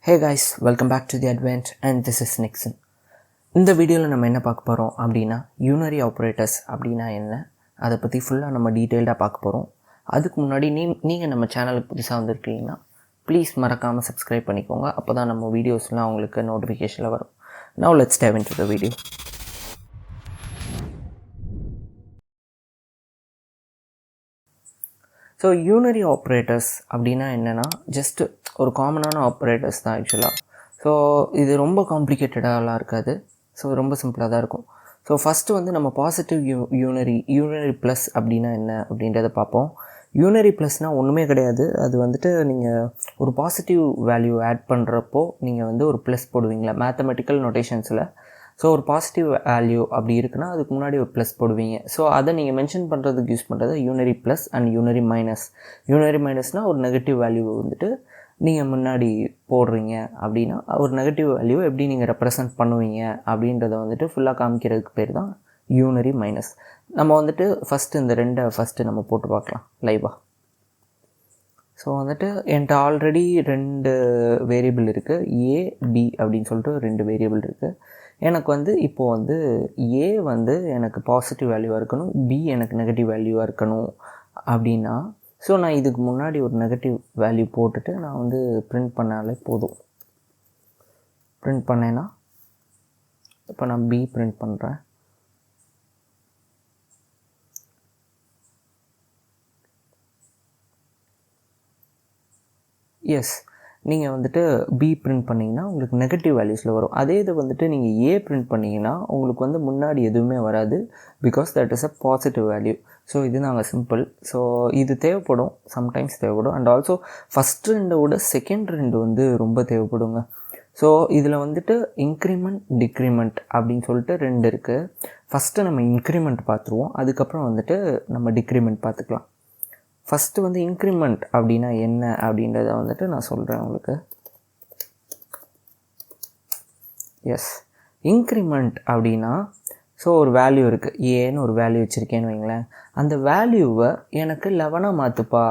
Hey guys, welcome back to the Advent and this is Nixon. இந்த வீடியோவில் நம்ம என்ன பார்க்க போகிறோம் அப்படின்னா யூனரி ஆப்ரேட்டர்ஸ் அப்படின்னா என்ன, அதை பற்றி ஃபுல்லாக நம்ம டீட்டெயில்டாக பார்க்க போகிறோம். அதுக்கு முன்னாடி நீங்கள் நம்ம சேனலுக்கு புதுசாக வந்திருக்கீங்கன்னா ப்ளீஸ் மறக்காமல் சப்ஸ்கிரைப் பண்ணிக்கோங்க. அப்போ தான் நம்ம வீடியோஸ்லாம் உங்களுக்கு நோட்டிஃபிகேஷனில் வரும். Now let's dive into the video. So யூனரி operators அப்படின்னா என்னென்னா ஜஸ்ட் ஒரு காமனான ஆப்ரேட்டர்ஸ் தான் ஆக்சுவலாக. ஸோ இது ரொம்ப காம்ப்ளிகேட்டடாகலாம் இருக்காது. ஸோ ரொம்ப சிம்பிளாக தான் இருக்கும். ஸோ ஃபஸ்ட்டு வந்து நம்ம பாசிட்டிவ் யூனரி ப்ளஸ் அப்படின்னா என்ன அப்படின்றத பார்ப்போம். யூனரி ப்ளஸ்னால் ஒன்றுமே கிடையாது. அது வந்துட்டு நீங்கள் ஒரு பாசிட்டிவ் வேல்யூ ஆட் பண்ணுறப்போ நீங்கள் வந்து ஒரு ப்ளஸ் போடுவீங்களா மேத்தமெட்டிக்கல் நொட்டேஷன்ஸில். ஸோ ஒரு பாசிட்டிவ் வேல்யூ அப்படி இருக்குன்னா அதுக்கு முன்னாடி ஒரு ப்ளஸ் போடுவீங்க. ஸோ அதை நீங்கள் மென்ஷன் பண்ணுறதுக்கு யூஸ் பண்ணுறது unary plus and unary minus. Unary மைனஸ்னால் ஒரு நெகட்டிவ் வேல்யூவை வந்துட்டு நீங்கள் முன்னாடி போடுறீங்க அப்படின்னா ஒரு நெகட்டிவ் வேல்யூ எப்படி நீங்கள் ரெப்ரசன்ட் பண்ணுவீங்க அப்படின்றத வந்துட்டு ஃபுல்லாக காமிக்கிறதுக்கு பேர் தான் யூனரி மைனஸ். நம்ம வந்துட்டு ஃபஸ்ட்டு இந்த ரெண்டை ஃபஸ்ட்டு நம்ம போட்டு பார்க்கலாம் லைவாக. ஸோ வந்துட்டு என்கிட்ட ஆல்ரெடி 2 வேரியபிள் இருக்குது, ஏ பி அப்படின்னு சொல்லிட்டு 2 வேரியபிள் இருக்குது. எனக்கு வந்து இப்போது வந்து ஏ வந்து எனக்கு பாசிட்டிவ் வேல்யூவாக இருக்கணும், பி எனக்கு நெகட்டிவ் வேல்யூவாக இருக்கணும் அப்படின்னா ஸோ நான் இதுக்கு முன்னாடி ஒரு நெகட்டிவ் வேல்யூ போட்டுட்டு நான் வந்து பிரிண்ட் பண்ணாலே போதும். பிரிண்ட் பண்ணேன்னா இப்போ நான் பி பிரிண்ட் பண்ணுறேன். எஸ், நீங்கள் வந்துட்டு பி பிரிண்ட் பண்ணிங்கன்னா உங்களுக்கு நெகட்டிவ் வேல்யூஸில் வரும். அதே இது வந்துட்டு நீங்கள் ஏ பிரிண்ட் பண்ணிங்கன்னா உங்களுக்கு வந்து முன்னாடி எதுவுமே வராது, because that is a positive value. So இது நாங்கள் சிம்பிள். ஸோ இது தேவைப்படும், சம்டைம்ஸ் தேவைப்படும். அண்ட் ஆல்சோ ஃபஸ்ட் 2 விட செகண்ட் 2 வந்து ரொம்ப தேவைப்படுங்க. ஸோ இதில் வந்துட்டு இன்க்ரிமெண்ட் டிக்ரிமெண்ட் அப்படின்னு சொல்லிட்டு 2 இருக்குது. ஃபஸ்ட்டு நம்ம இன்க்ரிமெண்ட் பார்த்துருவோம், அதுக்கப்புறம் வந்துட்டு நம்ம டிக்ரிமெண்ட் பார்த்துக்கலாம். ஃபஸ்ட்டு வந்து இன்க்ரிமெண்ட் அப்படின்னா என்ன அப்படின்றத வந்துட்டு நான் சொல்கிறேன் உங்களுக்கு. எஸ், இன்க்ரிமெண்ட் அப்படின்னா ஸோ ஒரு வேல்யூ இருக்குது, ஏன்னு ஒரு வேல்யூ வச்சுருக்கேன்னு வைங்களேன். அந்த வேல்யூவை எனக்கு 11 மாற்றுப்பா,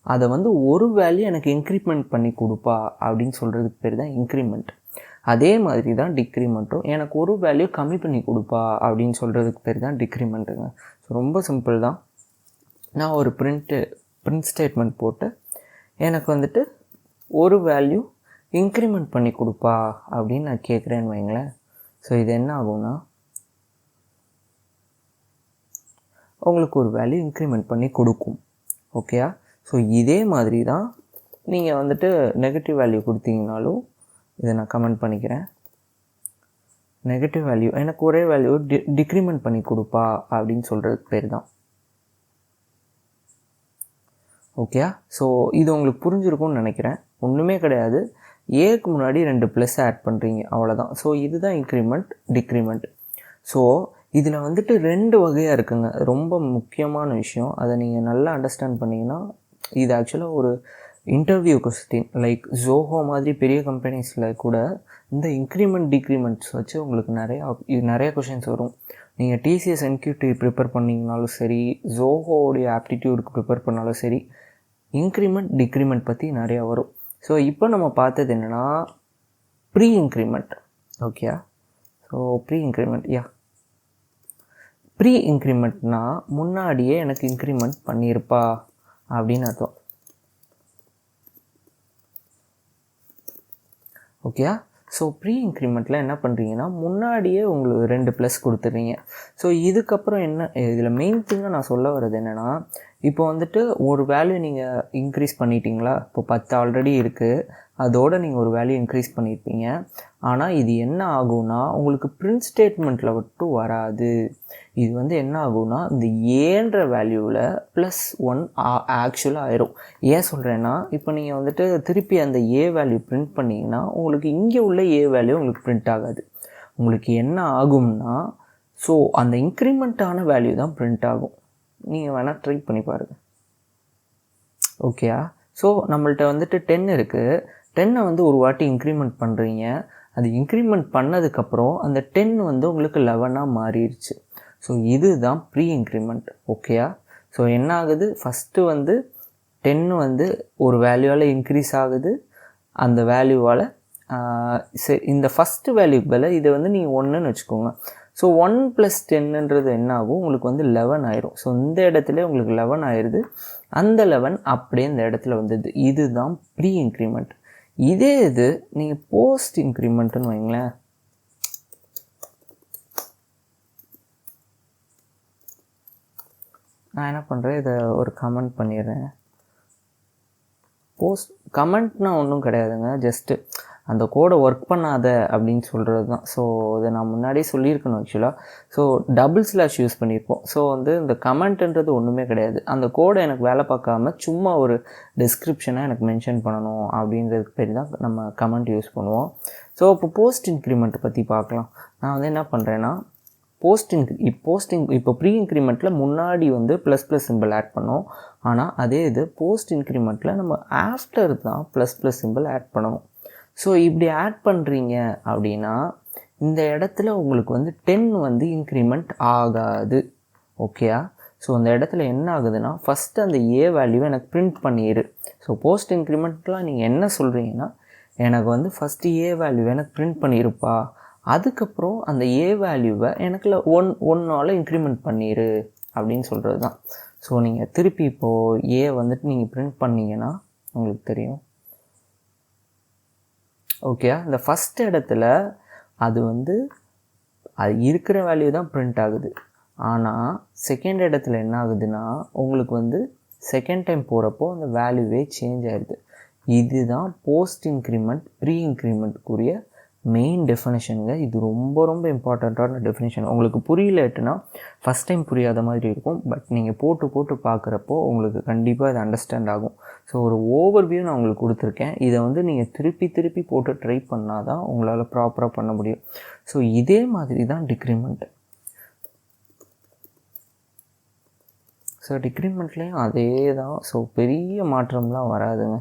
அதை வந்து ஒரு வேல்யூ எனக்கு இன்க்ரிமெண்ட் பண்ணி கொடுப்பா அப்படின்னு சொல்கிறதுக்கு பேர் தான் இன்க்ரிமெண்ட். அதே மாதிரி தான் டிக்ரிமெண்ட்டும், எனக்கு ஒரு வேல்யூ கம்மி பண்ணி கொடுப்பா அப்படின்னு சொல்கிறதுக்கு பேர் தான் டிக்ரிமெண்ட்டுங்க. ஸோ ரொம்ப சிம்பிள் தான். நான் ஒரு பிரிண்ட் ஸ்டேட்மெண்ட் போட்டு எனக்கு வந்துட்டு ஒரு வேல்யூ இன்க்ரிமெண்ட் பண்ணி கொடுப்பா அப்படின்னு நான் கேட்குறேன்னு வைங்களேன். ஸோ இது என்ன ஆகும்னா உங்களுக்கு ஒரு வேல்யூ இன்க்ரிமெண்ட் பண்ணி கொடுக்கும். ஓகேயா? ஸோ இதே மாதிரி தான் நீங்கள் வந்துட்டு நெகட்டிவ் வேல்யூ கொடுத்தீங்கனாலும் இதை நான் கமெண்ட் பண்ணிக்கிறேன். நெகட்டிவ் வேல்யூ எனக்கு ஒரே வேல்யூ டிக்ரிமெண்ட் பண்ணி கொடுப்பா அப்படின்னு சொல்கிறதுக்கு பேர் தான். ஓகேயா? ஸோ இது உங்களுக்கு புரிஞ்சிருக்கும்னு நினைக்கிறேன். ஒன்றுமே கிடையாது, ஏக்கு முன்னாடி 2 ப்ளஸ் ஆட் பண்ணுறீங்க, அவ்வளோதான். ஸோ இதுதான் இன்க்ரிமெண்ட் டிக்ரிமெண்ட். ஸோ இதில் வந்துட்டு 2 வகையாக இருக்குங்க. ரொம்ப முக்கியமான விஷயம், அதை நீங்கள் நல்லா அண்டர்ஸ்டாண்ட் பண்ணிங்கன்னா இது ஆக்சுவலாக ஒரு இன்டர்வியூ கொஸ்டின். லைக் ஜோஹோ மாதிரி பெரிய கம்பெனிஸில் கூட இந்த இன்க்ரிமெண்ட் டிக்ரிமெண்ட்ஸ் வச்சு உங்களுக்கு நிறைய கொஷின்ஸ் வரும். நீங்கள் டிசிஎஸ் என்கியூடி ப்ரிப்பேர் பண்ணிங்கனாலும் சரி, ஜோஹோடைய ஆப்டிடியூடுக்கு ப்ரிப்பேர் பண்ணாலும் சரி, இன்க்ரிமெண்ட் டிக்ரிமெண்ட் பற்றி நிறையா வரும். ஸோ இப்போ நம்ம பார்த்தது என்னென்னா ப்ரீ இன்க்ரிமெண்ட். ஓகேயா? ஸோ ப்ரீ இன்க்ரிமெண்ட், ப்ரீ இன்க்ரிமெண்ட்னா முன்னாடியே எனக்கு இன்க்ரிமெண்ட் பண்ணியிருப்பா அப்படின்னு அர்த்தம். ஓகேயா? ஸோ ப்ரீ இன்க்ரிமெண்ட்டில் என்ன பண்ணுறீங்கன்னா முன்னாடியே உங்களுக்கு 2 ப்ளஸ் கொடுத்துட்றீங்க. ஸோ இதுக்கப்புறம் என்ன இதில் மெயின் திங்காக நான் சொல்ல வர்றது என்னென்னா, இப்போ வந்துட்டு ஒரு வேல்யூ நீங்கள் இன்க்ரீஸ் பண்ணிட்டீங்களா, இப்போ 10 ஆல்ரெடி இருக்குது, அதோடு நீங்கள் ஒரு வேல்யூ இன்க்ரீஸ் பண்ணியிருப்பீங்க. ஆனால் இது என்ன ஆகும்னா உங்களுக்கு பிரிண்ட் ஸ்டேட்மெண்ட்டில் மட்டும் வராது. இது வந்து என்ன ஆகும்னா இந்த ஏன்ற வேல்யூவில் +1 ஆக்சுவலாக ஆயிரும். ஏன் சொல்கிறேன்னா, இப்போ நீங்கள் வந்துட்டு திருப்பி அந்த ஏ வேல்யூ பிரிண்ட் பண்ணிங்கன்னா உங்களுக்கு இங்கே உள்ள ஏ வேல்யூ உங்களுக்கு பிரிண்ட் ஆகாது. உங்களுக்கு என்ன ஆகும்னா ஸோ அந்த இன்க்ரிமெண்ட்டான வேல்யூ தான் பிரிண்ட் ஆகும். நீங்கள் வேணால் ட்ரை பண்ணி பாருங்கள். ஓகேயா? ஸோ நம்மள்ட்ட வந்துட்டு 10 இருக்குது, 10 வந்து ஒரு வாட்டி இன்க்ரிமெண்ட் பண்ணுறீங்க. அது இன்க்ரிமெண்ட் பண்ணதுக்கப்புறம் அந்த 10 வந்து உங்களுக்கு 11 மாறிடுச்சு. ஸோ இதுதான் ப்ரீ இன்க்ரிமெண்ட். ஓகேயா? ஸோ என்ன ஆகுது, ஃபஸ்ட்டு வந்து 10 வந்து ஒரு வேல்யூவால் இன்க்ரீஸ் ஆகுது, அந்த வேல்யூவால் சரி இந்த ஃபஸ்ட்டு வேல்யூக்கு பதில் இதை வந்து நீங்கள் 1ன்னு வச்சுக்கோங்க. ஸோ 1 + 10ன்றது என்ன ஆகும், உங்களுக்கு வந்து 11 ஆயிரும். ஸோ இந்த இடத்துல உங்களுக்கு 11 ஆயிடுது. அந்த 11 அப்படியே இந்த இடத்துல வந்தது. இதுதான் ப்ரீ இன்க்ரிமெண்ட். இதே இது நீங்கள் போஸ்ட் இன்க்ரிமெண்ட்டுன்னு வைங்களேன். நான் என்ன பண்ணுறேன், இதை ஒரு கமெண்ட் பண்ணிடுறேன். கமெண்ட்னா ஒன்றும் கிடையாதுங்க, ஜஸ்ட்டு அந்த கோடை ஒர்க் பண்ணாத அப்படின்னு சொல்கிறது தான். ஸோ இதை நான் முன்னாடியே சொல்லியிருக்கணும் ஆக்சுவலாக. ஸோ டபுள் ஸ்லாஷ் யூஸ் பண்ணியிருப்போம். ஸோ வந்து இந்த கமெண்ட்டுன்றது ஒன்றுமே கிடையாது. அந்த கோடை எனக்கு வேலை பார்க்காம சும்மா ஒரு டிஸ்கிரிப்ஷனாக எனக்கு மென்ஷன் பண்ணணும் அப்படின்றதுக்கு பேர் தான் நம்ம கமெண்ட் யூஸ் பண்ணுவோம். ஸோ இப்போ போஸ்ட் இன்க்ரிமெண்ட்டை பற்றி பார்க்கலாம். நான் வந்து என்ன பண்ணுறேன்னா, இப்போ ப்ரீ இன்க்ரிமெண்ட்டில் முன்னாடி வந்து ப்ளஸ் சிம்பிள் ஆட் பண்ணோம். ஆனால் அதே இது போஸ்ட் இன்க்ரிமெண்ட்டில் நம்ம ஆஃப்டர் தான் ப்ளஸ் சிம்பிள் ஆட் பண்ணணும். ஸோ இப்படி ஆட் பண்ணுறீங்க அப்படின்னா இந்த இடத்துல உங்களுக்கு வந்து 10 வந்து இன்க்ரிமெண்ட் ஆகாது. ஓகேயா? ஸோ அந்த இடத்துல என்ன ஆகுதுன்னா, ஃபஸ்ட்டு அந்த ஏ வேல்யூவை எனக்கு பிரிண்ட் பண்ணிடு. ஸோ போஸ்ட் இன்க்ரிமெண்ட்லாம் நீங்கள் என்ன சொல்கிறீங்கன்னா, எனக்கு வந்து ஃபஸ்ட்டு ஏ வேல்யூவை எனக்கு பிரிண்ட் பண்ணியிருப்பா, அதுக்கப்புறம் அந்த ஏ வேல்யூவை எனக்கு 1 இன்க்ரிமெண்ட் பண்ணிடு அப்படின்னு சொல்கிறது தான். ஸோ நீங்கள் திருப்பி இப்போது ஏ வந்துட்டு நீங்கள் பிரிண்ட் பண்ணிங்கன்னா உங்களுக்கு தெரியும். ஓகே, இந்த ஃபஸ்ட் இடத்துல அது வந்து அது இருக்கிற வேல்யூ தான் பிரிண்ட் ஆகுது. ஆனால் செகண்ட் இடத்துல என்ன ஆகுதுன்னா, உங்களுக்கு வந்து செகண்ட் டைம் போகிறப்போ அந்த வேல்யூவே சேஞ்ச் ஆகிடுது. இதுதான் போஸ்ட் இன்க்ரிமெண்ட் ப்ரீ இன்க்ரிமெண்ட்டுக்குரிய மெயின் டெஃபினேஷனுங்க. இது ரொம்ப ரொம்ப இம்பார்ட்டண்ட்டான டெஃபினேஷன். உங்களுக்கு புரியலட்டுனா ஃபஸ்ட் டைம் புரியாத மாதிரி இருக்கும். பட் நீங்கள் போட்டு பார்க்குறப்போ உங்களுக்கு கண்டிப்பாக இது அண்டர்ஸ்டாண்ட் ஆகும். ஸோ ஒரு ஓவர்வியூ நான் உங்களுக்கு கொடுத்துருக்கேன். இதை வந்து நீங்கள் திருப்பி போட்டு ட்ரை பண்ணால் தான் உங்களால் ப்ராப்பராக பண்ண முடியும். ஸோ இதே மாதிரி தான் டிக்ரிமெண்ட். ஸோ டிக்ரிமெண்ட்லேயும் அதே தான். ஸோ பெரிய மாற்றம்லாம் வராதுங்க.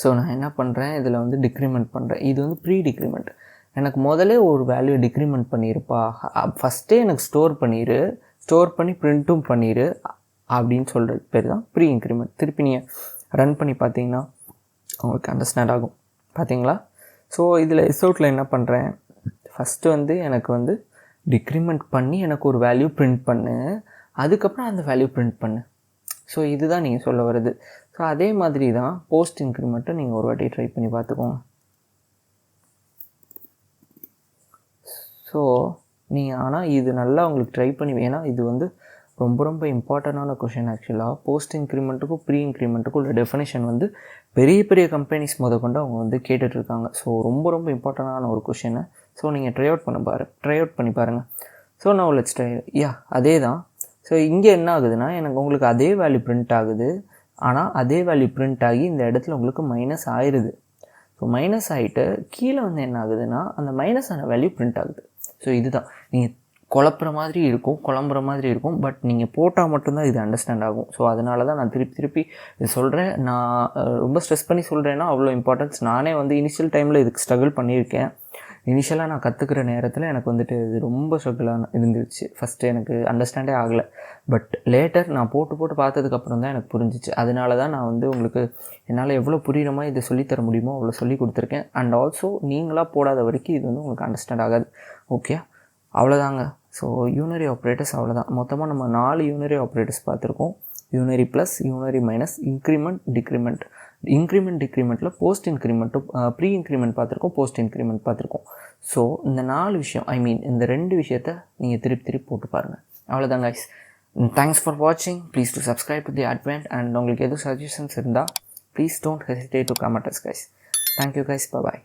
ஸோ நான் என்ன பண்ணுறேன், இதில் வந்து டிக்ரிமெண்ட் பண்ணுறேன். இது வந்து ப்ரீ டிக்ரிமெண்ட். எனக்கு முதலே ஒரு வேல்யூ டிக்ரிமெண்ட் பண்ணியிருப்பா, ஃபஸ்ட்டே எனக்கு ஸ்டோர் பண்ணி பிரிண்ட்டும் பண்ணிடு அப்படின்னு சொல்கிறது பேர் தான் ப்ரீ இன்க்ரிமெண்ட். திருப்பி நீங்கள் ரன் பண்ணி பார்த்தீங்கன்னா உங்களுக்கு அண்டர்ஸ்டாண்ட் ஆகும். பார்த்தீங்களா? ஸோ இதில் ரிசல்ட்டில் என்ன பண்ணுறேன், ஃபஸ்ட்டு வந்து எனக்கு வந்து டிக்ரிமெண்ட் பண்ணி எனக்கு ஒரு வேல்யூ பிரிண்ட் பண்ணு, அதுக்கப்புறம் அந்த வேல்யூ பிரிண்ட் பண்ணு. ஸோ இதுதான் நீங்கள் சொல்ல வருது. ஸோ அதே மாதிரி தான் போஸ்ட் இன்க்ரிமெண்ட்டை நீங்கள் ஒரு வாட்டி ட்ரை பண்ணி பார்த்துக்கோங்க. ஸோ நீங்கள் ஆனால் இது நல்லா உங்களுக்கு ட்ரை பண்ணி, ஏன்னா இது வந்து ரொம்ப ரொம்ப இம்பார்ட்டண்டான கொஷின் ஆக்சுவலாக. போஸ்ட் இன்க்ரிமெண்ட்டுக்கும் ப்ரீ இன்க்ரிமெண்ட்டுக்கும் உள்ள டெஃபினேஷன் வந்து பெரிய கம்பெனிஸ் கொண்டு அவங்க வந்து கேட்டுட்ருக்காங்க. ஸோ ரொம்ப ரொம்ப இம்பார்ட்டண்டான ஒரு கொஷினை. ஸோ நீங்கள் ட்ரை அவுட் பண்ணி பாருங்கள். ஸோ நான் லெட்ஸ் ட்ரை. அதே தான். ஸோ இங்கே என்ன ஆகுதுன்னா, எனக்கு உங்களுக்கு அதே வேல்யூ பிரிண்ட் ஆகுது. ஆனால் அதே வேல்யூ பிரிண்ட் ஆகி இந்த இடத்துல உங்களுக்கு மைனஸ் ஆயிடுது. ஸோ மைனஸ் ஆகிட்டு கீழே வந்து என்ன ஆகுதுன்னா, அந்த மைனஸ் ஆன வேல்யூ பிரிண்ட் ஆகுது. ஸோ இதுதான் நீங்கள் குழப்புற மாதிரி இருக்கும். பட் நீங்கள் போட்டால் மட்டும்தான் இது அண்டர்ஸ்டாண்ட் ஆகும். ஸோ அதனால தான் நான் திருப்பி இது சொல்கிறேன். நான் ரொம்ப ஸ்ட்ரெஸ் பண்ணி சொல்கிறேன்னா அவ்வளோ இம்பார்ட்டன்ஸ். நானே வந்து இனிஷியல் டைமில் இதுக்கு ஸ்ட்ரகிள் பண்ணியிருக்கேன். இனிஷியலாக நான் கற்றுக்கிற நேரத்தில் எனக்கு வந்துட்டு இது ரொம்ப ஸ்ட்ரகிளாக இருந்துச்சு. ஃபஸ்ட்டு எனக்கு அண்டர்ஸ்டாண்டே ஆகலை. பட் லேட்டர் நான் போட்டு பார்த்ததுக்கப்புறம் தான் எனக்கு புரிஞ்சிச்சு. அதனால தான் நான் வந்து உங்களுக்கு என்னால் எவ்வளோ புரிகிற மாதிரி இதை சொல்லித்தர முடியுமோ அவ்வளோ சொல்லி கொடுத்துருக்கேன். அண்ட் ஆல்சோ நீங்களாக போடாத வரைக்கும் இது வந்து உங்களுக்கு அண்டர்ஸ்டாண்ட் ஆகாது. ஓகே, அவ்வளோதாங்க. ஸோ யூனரி ஆப்ரேட்டர்ஸ் அவ்வளோதான். மொத்தமாக நம்ம 4 யூனரி ஆப்ரேட்டர்ஸ் பார்த்துருக்கோம். Unary plus, unary minus, increment, decrement. டிக்ரிமெண்ட்டில் போஸ்ட் இன்க்ரிமெண்ட்டும் ப்ரீ இன்க்ரிமெண்ட் பார்த்துருக்கோம், போஸ்ட் இன்க்ரிமெண்ட் பார்த்துருக்கோம். ஸோ இந்த 4 விஷயம், இந்த 2 விஷயத்த நீங்கள் திருப்பி போட்டு பாருங்கள். அவ்வளோதான் கைஸ். தேங்க்ஸ் ஃபார் வாட்சிங். Please do subscribe to the advent. And உங்களுக்கு எதுவும் சஜஷன்ஸ் இருந்தால் please don't hesitate to comment us guys. Thank you guys. Bye.